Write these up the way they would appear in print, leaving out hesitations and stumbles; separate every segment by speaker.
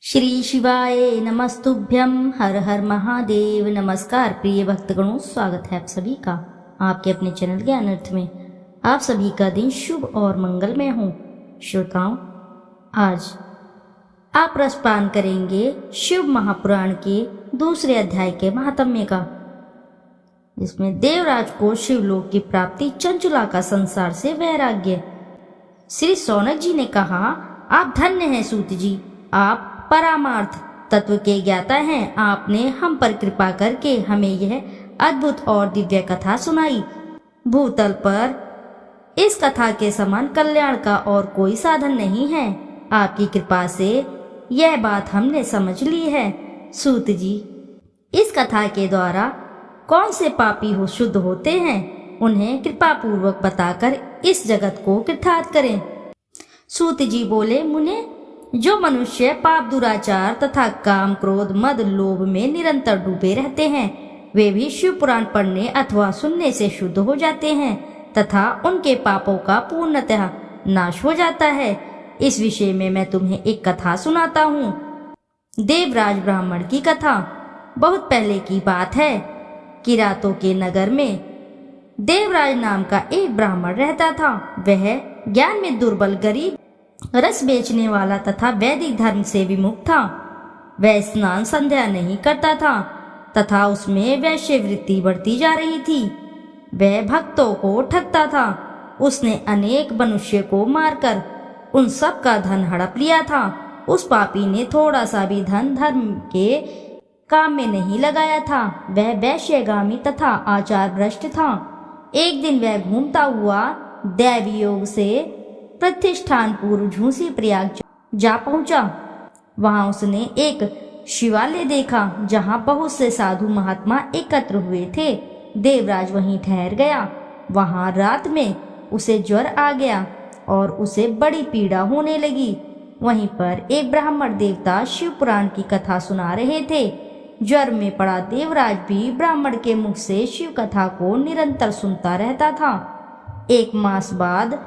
Speaker 1: श्री शिवाय नमस्तुभ्यं। हर हर महादेव। नमस्कार प्रिय भक्तगणों, स्वागत है आप सभी का आपके अपने चैनल ज्ञान अर्थ में। आप सभी का दिन शुभ और मंगलमय हो। श्रोताओं, आज आप रसपान करेंगे शिव महापुराण के दूसरे अध्याय के महात्म्य का, जिसमें देवराज को शिवलोक की प्राप्ति, चंचुला का संसार से वैराग्य। श्री सौनक जी ने कहा, आप धन्य हैं सूत जी, आप परमार्थ तत्व के ज्ञाता हैं। आपने हम पर कृपा करके हमें यह अद्भुत और दिव्य कथा सुनाई। भूतल पर इस कथा के समान कल्याण का और कोई साधन नहीं है। आपकी कृपा से यह बात हमने समझ ली है। सूत जी, इस कथा के द्वारा कौन से पापी हो शुद्ध होते हैं, उन्हें कृपा पूर्वक बताकर इस जगत को कृतार्थ करें। सूत जी बोले, मुने, जो मनुष्य पाप, दुराचार तथा काम, क्रोध, मद, लोभ में निरंतर डूबे रहते हैं, वे भी शिव पुराण पढ़ने अथवा सुनने से शुद्ध हो जाते हैं तथा उनके पापों का पूर्णतः नाश हो जाता है। इस विषय में मैं तुम्हें एक कथा सुनाता हूँ। देवराज ब्राह्मण की कथा। बहुत पहले की बात है। किरातों के नगर में देवराज नाम का एक ब्राह्मण रहता था। वह ज्ञान में दुर्बल, गरीब, रस बेचने वाला तथा वैदिक धर्म से विमुख था। वह स्नान संध्या नहीं करता था तथा उसमें वैश्यवृत्ति बढ़ती जा रही थी। वह भक्तों को ठगता था। उसने अनेक मनुष्य को मारकर उन सब का धन हड़प लिया था। उस पापी ने थोड़ा सा भी धन धर्म के काम में नहीं लगाया था। वह वैश्यगामी तथा आचार भ्रष्ट था। एक दिन वह घूमता हुआ दैवी योग से प्रतिष्ठान पूर्व झूसी प्रयाग जा पहुंचा। वहां उसने एक शिवालय देखा जहां बहुत से साधु महात्मा एकत्र हुए थे। देवराज वहीं ठहर गया। वहां रात में उसे ज्वर आ गया और उसे बड़ी पीड़ा होने लगी। वहीं पर एक ब्राह्मण देवता शिव पुराण की कथा सुना रहे थे। ज्वर में पड़ा देवराज भी ब्राह्मण के मुख से शिव कथा को निरंतर सुनता रहता था। एक मास बाद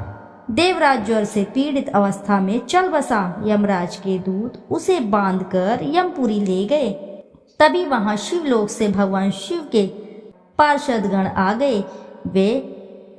Speaker 1: देवराज ज्वर से पीड़ित अवस्था में चल बसा। यमराज के दूत उसे बांधकर यमपुरी ले गए। तभी वहां शिवलोक से भगवान शिव के पार्षदगण आ गए। वे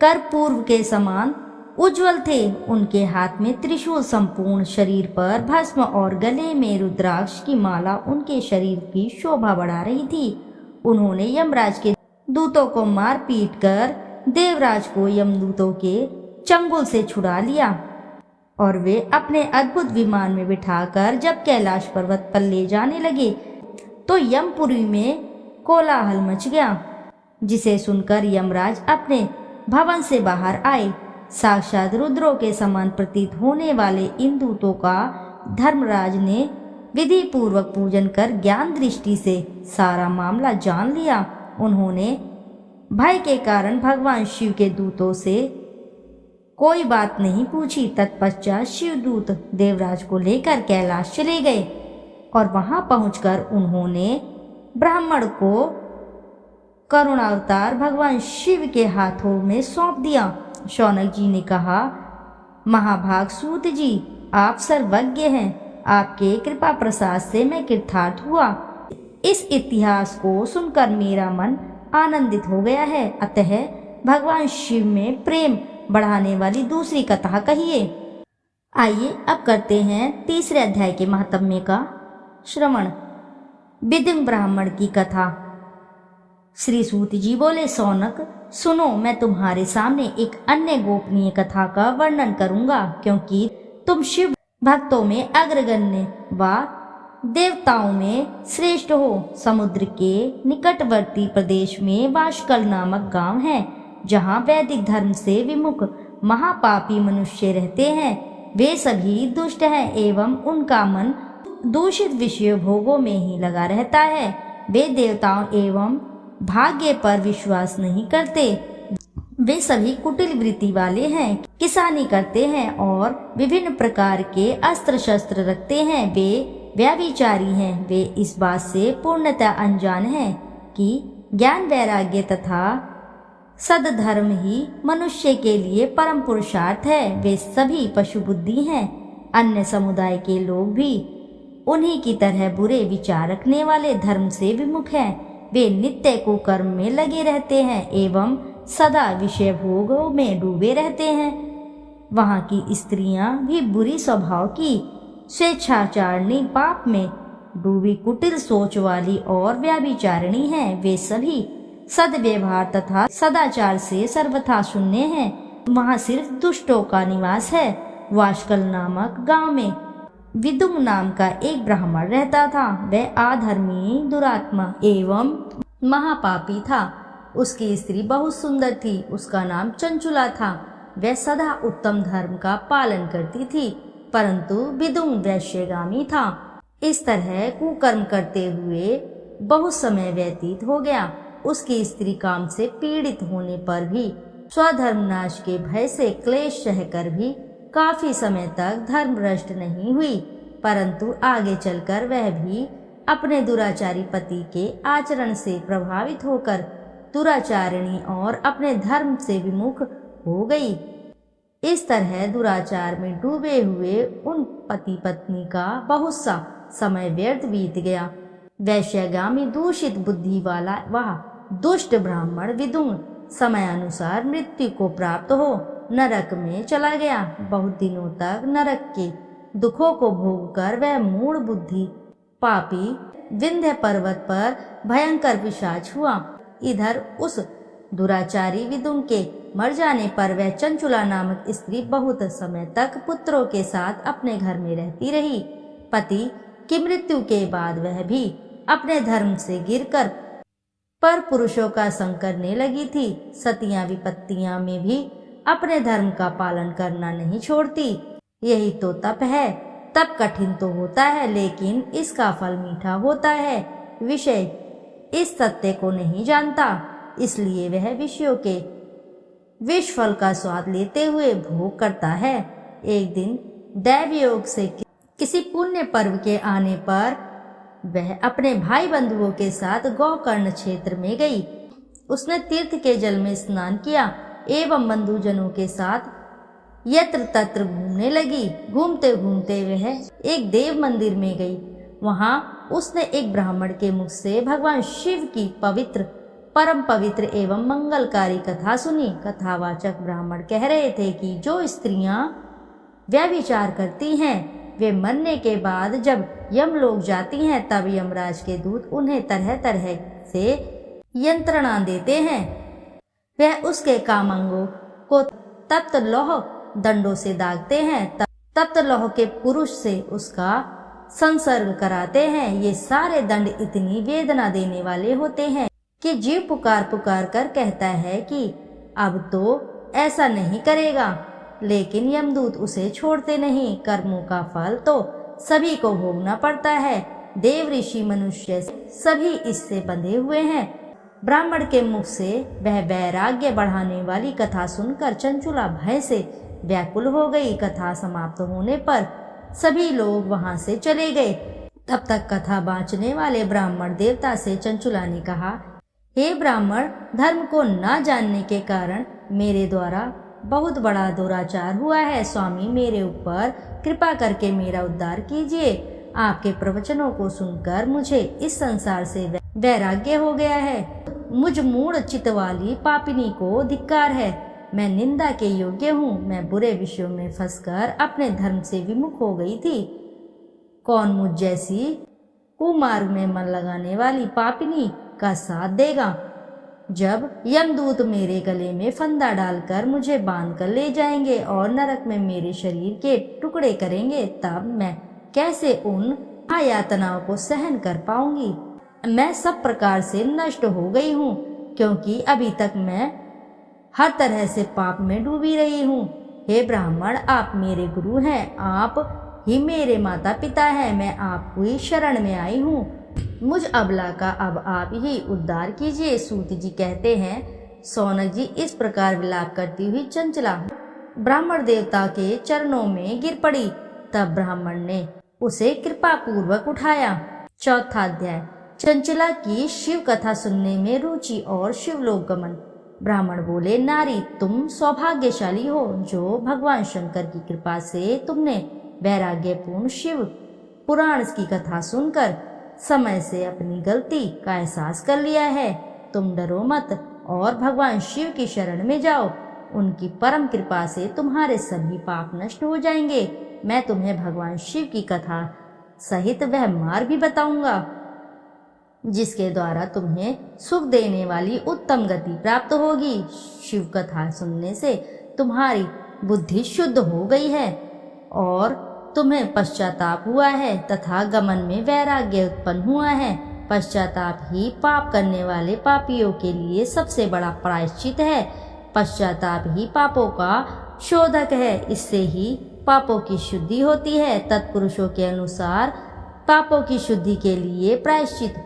Speaker 1: कर्पूर के समान उज्जवल थे। उनके हाथ में त्रिशूल, संपूर्ण शरीर पर भस्म और गले में रुद्राक्ष की माला उनके शरीर की शोभा बढ़ा रही थी। उन्होंने यमराज के दूतों को मार पीट कर देवराज को यमदूतों के चंगुल से छुड़ा लिया और वे अपने अद्भुत विमान में बिठाकर जब कैलाश पर्वत पर ले जाने लगे तो यमपुरी में कोलाहल मच गया, जिसे सुनकर यमराज अपने भवन से बाहर आए। साक्षात रुद्रों के समान प्रतीत होने वाले इन दूतों का धर्मराज ने विधि पूर्वक पूजन कर ज्ञान दृष्टि से सारा मामला जान लिया। उन्होंने भय के कारण भगवान शिव के दूतों से कोई बात नहीं पूछी। तत्पश्चात शिवदूत देवराज को लेकर कैलाश चले गए और वहां पहुंचकर उन्होंने ब्राह्मण को करुणावतार भगवान शिव के हाथों में सौंप दिया। शौनक जी ने कहा, महाभाग सूत जी, आप सर्वज्ञ हैं। आपके कृपा प्रसाद से मैं कृतार्थ हुआ। इस इतिहास को सुनकर मेरा मन आनंदित हो गया है। अतः भगवान शिव में प्रेम बढ़ाने वाली दूसरी कथा कहिए। आइए अब करते हैं तीसरे अध्याय के महात्म्य का श्रवण। विदिम ब्राह्मण की कथा। श्री सूत जी बोले, सौनक सुनो, मैं तुम्हारे सामने एक अन्य गोपनीय कथा का वर्णन करूंगा, क्योंकि तुम शिव भक्तों में अग्रगण्य व देवताओं में श्रेष्ठ हो। समुद्र के निकटवर्ती प्रदेश में वाशकल नामक गांव है, जहाँ वैदिक धर्म से विमुख महापापी मनुष्य रहते हैं। वे सभी दुष्ट हैं एवं उनका मन दूषित विषय भोगों में ही लगा रहता है। वे देवताओं एवं भाग्य पर विश्वास नहीं करते। वे सभी कुटिल वृत्ति वाले हैं, किसानी करते हैं और विभिन्न प्रकार के अस्त्र शस्त्र रखते हैं। वे व्यभिचारी हैं। वे इस बात से पूर्णतः अनजान हैं कि ज्ञान, वैराग्य तथा सद्धर्म ही मनुष्य के लिए परम पुरुषार्थ है। वे सभी पशु बुद्धि हैं। अन्य समुदाय के लोग भी उन्हीं की तरह बुरे विचार रखने वाले धर्म से विमुख हैं। वे नित्य कुकर्म में लगे रहते हैं एवं सदा विषय भोगों में डूबे रहते हैं। वहाँ की स्त्रियां भी बुरी स्वभाव की, स्वेच्छाचारिणी, पाप में डूबी, कुटिल सोच वाली और व्याभिचारिणी हैं। वे सभी सद्व्यवहार तथा सदाचार से सर्वथा शून्य हैं। वहाँ सिर्फ दुष्टों का निवास है। वाशकल नामक गांव में विदुम नाम का एक ब्राह्मण रहता था। वह अधर्मी, दुरात्मा एवं महापापी था। उसकी स्त्री बहुत सुंदर थी। उसका नाम चंचुला था। वह सदा उत्तम धर्म का पालन करती थी, परंतु विदुम वैश्यगामी था। इस तरह कुकर्म करते हुए बहुत समय व्यतीत हो गया। उसकी स्त्री काम से पीड़ित होने पर भी, स्वधर्मनाश के भय से क्लेश सहकर भी काफी समय तक धर्म भ्रष्ट नहीं हुई, परंतु आगे चलकर वह भी अपने दुराचारी पति के आचरण से प्रभावित होकर दुराचारिणी और अपने धर्म से विमुख हो गई। इस तरह दुराचार में डूबे हुए उन पति पत्नी का बहुत सा समय व्यर्थ बीत गया। वैश्यगामी दूषित बुद्धि वाला वह दुष्ट ब्राह्मण विदुम समयानुसार मृत्यु को प्राप्त हो नरक में चला गया। बहुत दिनों तक नरक के दुखों को भोग कर वह मूढ़ बुद्धि पापी विंध्य पर्वत पर भयंकर पिशाच हुआ। इधर उस दुराचारी विदुम के मर जाने पर वह चंचुला नामक स्त्री बहुत समय तक पुत्रों के साथ अपने घर में रहती रही। पति की मृत्यु के बाद वह भी अपने धर्म से गिरकर पर पुरुषों का संग करने लगी थी। सतियां विपत्तियां में भी अपने धर्म का पालन करना नहीं छोड़ती। यही तो तप है। तप कठिन तो होता है, लेकिन इसका फल मीठा होता है। विषय इस सत्य को नहीं जानता, इसलिए वह विषयों के विष फल का स्वाद लेते हुए भोग करता है। एक दिन दैव योग से किसी पुण्य पर्व के आने पर वह अपने भाई बंधुओं के साथ गोकर्ण क्षेत्र में गई। उसने तीर्थ के जल में स्नान किया एवं बंधुजनों के साथ यत्र तत्र घूमने लगी। घूमते घूमते वह एक देव मंदिर में गई। वहां उसने एक ब्राह्मण के मुख से भगवान शिव की पवित्र, परम पवित्र एवं मंगलकारी कथा सुनी। कथावाचक ब्राह्मण कह रहे थे कि जो स्त्रियां व्यभिचार करती हैं, वे मरने के बाद जब यमलोक जाती हैं, तब यमराज के दूत उन्हें तरह तरह से यंत्रणा देते हैं। वह उसके कामांगों को तप्त लौह दंडों से दागते हैं। तप्त लौह के पुरुष से उसका संसर्ग कराते हैं। ये सारे दंड इतनी वेदना देने वाले होते हैं कि जीव पुकार पुकार कर कहता है कि अब तो ऐसा नहीं करेगा, लेकिन यमदूत उसे छोड़ते नहीं। कर्मों का फल तो सभी को भोगना पड़ता है। देव, ऋषि, मनुष्य सभी इससे बंधे हुए हैं। ब्राह्मण के मुख से वह वैराग्य बढ़ाने वाली कथा सुनकर चंचुला भय से व्याकुल हो गई। कथा समाप्त होने पर सभी लोग वहां से चले गए। तब तक कथा बाँचने वाले ब्राह्मण देवता से चंचुला ने कहा, हे ब्राह्मण, धर्म को न जानने के कारण मेरे द्वारा बहुत बड़ा दुराचार हुआ है। स्वामी, मेरे ऊपर कृपा करके मेरा उद्धार कीजिए। आपके प्रवचनों को सुनकर मुझे इस संसार से वैराग्य हो गया है। मुझ मूढ़ चित्त वाली पापिनी को धिक्कार है। मैं निंदा के योग्य हूँ। मैं बुरे विषयों में फंसकर अपने धर्म से विमुख हो गई थी। कौन मुझ जैसी कुमार्ग में मन लगाने वाली पापिनी का साथ देगा? जब यमदूत मेरे गले में फंदा डालकर मुझे बांध कर ले जाएंगे और नरक में मेरे शरीर के टुकड़े करेंगे, तब मैं कैसे उन यातनाओं को सहन कर पाऊंगी? मैं सब प्रकार से नष्ट हो गई हूँ, क्योंकि अभी तक मैं हर तरह से पाप में डूबी रही हूँ। हे ब्राह्मण, आप मेरे गुरु हैं, आप ही मेरे माता पिता हैं। मैं आपकी शरण में आई हूँ। मुझ अबला का अब आप ही उद्धार कीजिए। सूत जी कहते हैं, सौनक जी इस प्रकार विलाप करती हुई चंचला ब्राह्मण देवता के चरणों में गिर पड़ी। तब ब्राह्मण ने उसे कृपा पूर्वक उठाया। चौथा अध्याय। चंचला की शिव कथा सुनने में रुचि और शिवलोक गमन। ब्राह्मण बोले, नारी, तुम सौभाग्यशाली हो जो भगवान शंकर की कृपा से तुमने वैराग्यपूर्ण शिव पुराण की कथा सुनकर समय से अपनी गलती का एहसास कर लिया है। तुम डरो मत और भगवान शिव की शरण में जाओ। उनकी परम कृपा से तुम्हारे सभी पाप नष्ट हो जाएंगे। मैं तुम्हें भगवान शिव की कथा सहित वह मार्ग भी बताऊंगा जिसके द्वारा तुम्हें सुख देने वाली उत्तम गति प्राप्त होगी। शिव कथा सुनने से तुम्हारी बुद्धि शुद्ध हो गई है और तुम्हें पश्चाताप हुआ है तथा गमन में वैराग्य उत्पन्न हुआ है। पश्चाताप ही पाप करने वाले पापियों के लिए सबसे बड़ा प्रायश्चित है। पश्चाताप ही पापों का शोधक है। इससे ही पापों की शुद्धि होती है। तत्पुरुषों के अनुसार पापों की शुद्धि के लिए प्रायश्चित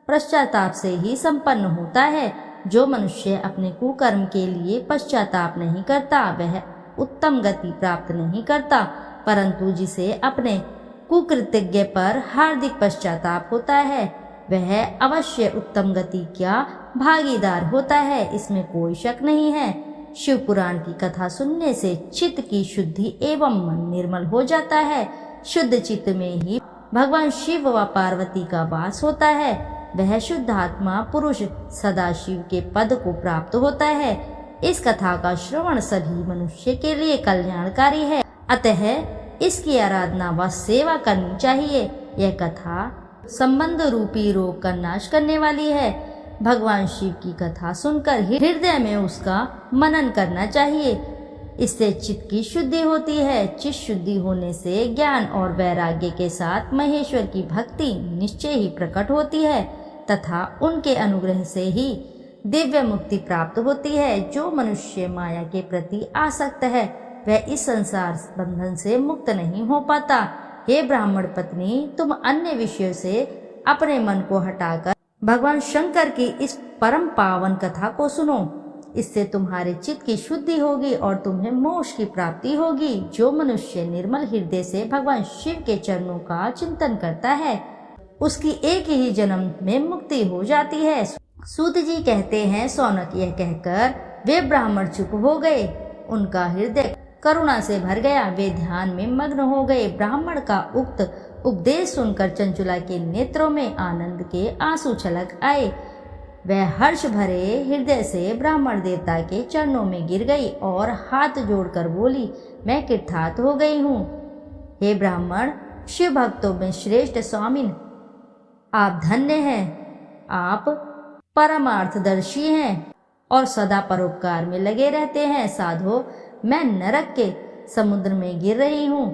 Speaker 1: पश्चाताप से ही संपन्न होता है। जो मनुष्य अपने कुकर्म के लिए पश्चाताप नहीं करता वह उत्तम गति प्राप्त नहीं करता, परंतु जिसे अपने कुकृत्य पर हार्दिक पश्चाताप होता है वह अवश्य उत्तम गति का भागीदार होता है। इसमें कोई शक नहीं है। शिव पुराण की कथा सुनने से चित्त की शुद्धि एवं मन निर्मल हो जाता है। शुद्ध चित्त में ही भगवान शिव व पार्वती का वास होता है। वह शुद्ध आत्मा पुरुष सदाशिव के पद को प्राप्त होता है। इस कथा का श्रवण सभी मनुष्य के लिए कल्याणकारी है, अतः इसकी आराधना व सेवा करनी चाहिए। यह कथा संबंध रूपी रोग का नाश करने वाली है। भगवान शिव की कथा सुनकर हृदय में उसका मनन करना चाहिए। इससे चित्त की शुद्धि होती है। चित्त शुद्धि होने से ज्ञान और वैराग्य के साथ महेश्वर की भक्ति निश्चय ही प्रकट होती है तथा उनके अनुग्रह से ही दिव्य मुक्ति प्राप्त होती है। जो मनुष्य माया के प्रति आसक्त है वह इस संसार बंधन से मुक्त नहीं हो पाता। हे ब्राह्मण पत्नी, तुम अन्य विषयों से अपने मन को हटाकर भगवान शंकर की इस परम पावन कथा को सुनो। इससे तुम्हारे चित्त की शुद्धि होगी और तुम्हें मोक्ष की प्राप्ति होगी। जो मनुष्य निर्मल हृदय से भगवान शिव के चरणों का चिंतन करता है उसकी एक ही जन्म में मुक्ति हो जाती है। सूत जी कहते हैं, सौनक यह कहकर वे ब्राह्मण चुप हो गए। उनका हृदय करुणा से भर गया। वे ध्यान में मग्न हो गए। ब्राह्मण का उक्त उपदेश सुनकर चंचुला के नेत्रों में आनंद के आंसू छलक आए। वह हर्ष भरे हृदय से ब्राह्मण देवता के चरणों में गिर गई और हाथ जोड़कर बोली, मैं कृतार्थ हो गई हूँ। हे ब्राह्मण, शिव भक्तों में श्रेष्ठ स्वामिन, आप धन्य हैं। आप परमार्थदर्शी हैं और सदा परोपकार में लगे रहते हैं। साधो, मैं नरक के समुद्र में गिर रही हूँ,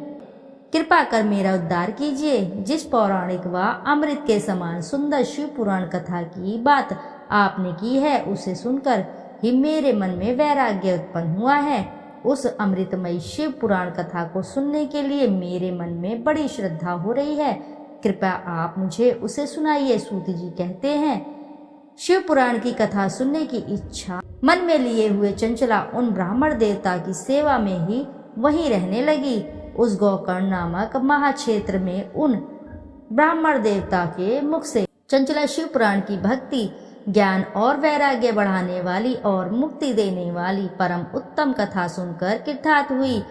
Speaker 1: कृपा कर मेरा उद्धार कीजिए। जिस पौराणिक व अमृत के समान सुंदर शिव पुराण कथा की बात आपने की है उसे सुनकर ही मेरे मन में वैराग्य उत्पन्न हुआ है। उस अमृतमयी शिव पुराण कथा को सुनने के लिए मेरे मन में बड़ी श्रद्धा हो रही है। कृपया आप मुझे उसे सुनाइए। सूत जी कहते हैं, शिव पुराण की कथा सुनने की इच्छा मन में लिए हुए चंचला उन ब्राह्मण देवता की सेवा में ही वहीं रहने लगी। उस गोकर्ण नामक महाक्षेत्र में उन ब्राह्मण देवता के मुख से चंचला शिव पुराण की भक्ति, ज्ञान और वैराग्य बढ़ाने वाली और मुक्ति देने वाली परम उत्तम कथा सुनकर कृतार्थ हुई।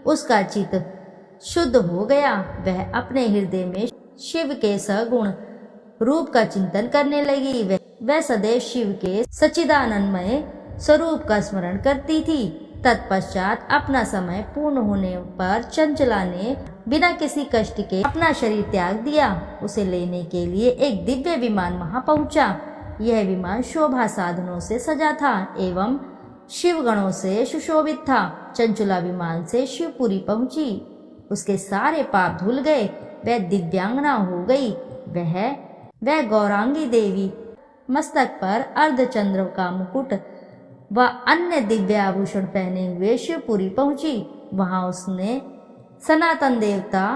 Speaker 1: उसका चित्त शुद्ध हो गया। वह अपने हृदय में शिव के सगुण रूप का चिंतन करने लगी। वह सदैव शिव के सच्चिदानंदमय स्वरूप का स्मरण करती थी। तत्पश्चात अपना समय पूर्ण होने पर चंचला ने बिना किसी कष्ट के अपना शरीर त्याग दिया। उसे लेने के लिए एक दिव्य विमान वहां पहुंचा। यह विमान शोभा साधनों से सजा था एवं शिवगणों से सुशोभित था। चंचला विमान से शिवपुरी पहुंची। उसके सारे पाप धुल गए। वह दिव्यांगना हो गई। वह गौरांगी देवी मस्तक पर अर्धचंद्र का मुकुट व अन्य दिव्य आभूषण पहने हुए शिवपुरी पहुंची। वहां उसने सनातन देवता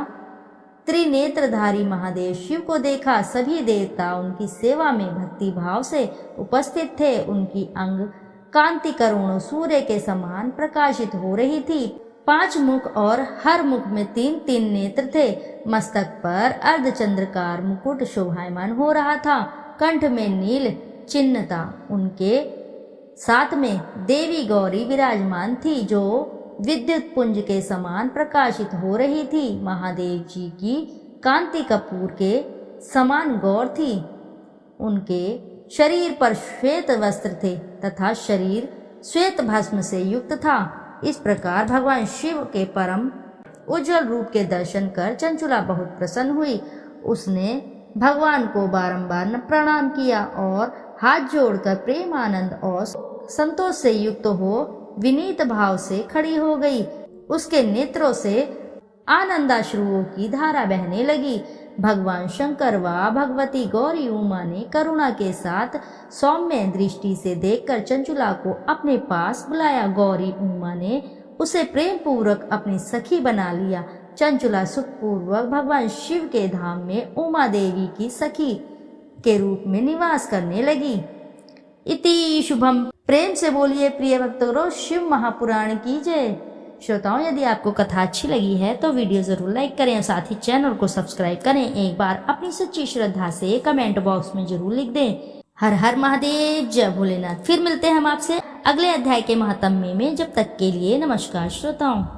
Speaker 1: त्रिनेत्रधारी महादेव शिव को देखा। सभी देवता उनकी सेवा में भक्ति भाव से उपस्थित थे। उनकी अंग कांति करोड़ों सूर्य के समान प्रकाशित हो रही थी। 5 मुख और हर मुख में 3-3 नेत्र थे। मस्तक पर अर्धचंद्रकार मुकुट शोभायमान हो रहा था। कंठ में नील चिन्ह था। उनके साथ में देवी गौरी विराजमान थी जो विद्युत पुंज के समान प्रकाशित हो रही थी। महादेव जी की कांति कपूर के समान गौर थी। उनके शरीर पर श्वेत वस्त्र थे तथा शरीर श्वेत भस्म से युक्त था। इस प्रकार भगवान शिव के परम उज्जवल रूप के दर्शन कर चंचुला बहुत प्रसन्न हुई। उसने भगवान को बारंबार प्रणाम किया और हाथ जोड़कर प्रेम आनंद और संतोष से युक्त हो विनीत भाव से खड़ी हो गई। उसके नेत्रों से आनंदाश्रुओं की धारा बहने लगी। भगवान शंकर व भगवती गौरी उमा ने करुणा के साथ सौम्य दृष्टि से देखकर चंचुला को अपने पास बुलाया। गौरी उमा ने उसे प्रेम पूर्वक अपनी सखी बना लिया। चंचुला सुखपूर्वक भगवान शिव के धाम में उमा देवी की सखी के रूप में निवास करने लगी। इति शुभम। प्रेम से बोलिए प्रिय भक्तों, शिव महापुराण की जय। श्रोताओं, यदि आपको कथा अच्छी लगी है तो वीडियो जरूर लाइक करें और साथ ही चैनल को सब्सक्राइब करें। एक बार अपनी सच्ची श्रद्धा से कमेंट बॉक्स में जरूर लिख दें। हर हर महादेव, जय भोलेनाथ। फिर मिलते हैं हम आपसे अगले अध्याय के महात्म्य में। जब तक के लिए नमस्कार श्रोताओं।